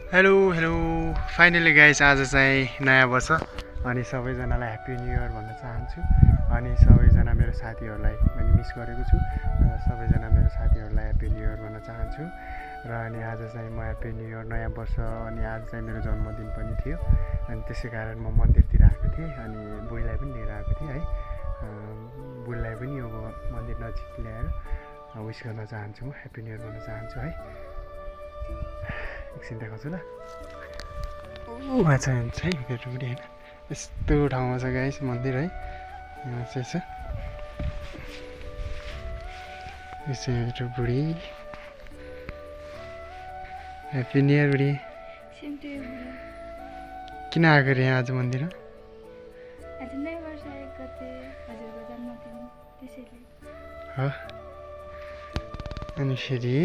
hello hello finally guys आज चाहिँ नयाँ वर्ष अनि सबैजनालाई ह्याप्पी न्यू इयर भन्न चाहन्छु अनि सबैजना मेरो साथीहरूलाई पनि मिस गरेको छु र सबैजना मेरो साथीहरूलाई ह्याप्पी न्यू इयर भन्न चाहन्छु र अनि आज चाहिँ म ह्याप्पी न्यू इयर नयाँ वर्ष अनि आज चाहिँ मेरो जन्मदिन पनि थियो अनि त्यसै कारण म मन्दिरतिर आएको थिएँ अनि बुढीलाई पनि लिएर आएको थिएँ है बुढीलाई पनि अब मन्दिर नजिक ल्याएर विस गर्न चाहन्छु म ह्याप्पी न्यू इयर भन्न चाहन्छु है एकछिन देखाउँछु ल उहाँ चाहिँ है मेरो बुढी होइन यस्तो ठाउँमा छ गाइस मन्दिर है यहाँ चाहिँ छ यो चाहिँ मेरो बुढी ह्याप्पी न्यू इयर बुढी किन आएको रे यहाँ आज मन्दिरमा हो अनि फेरि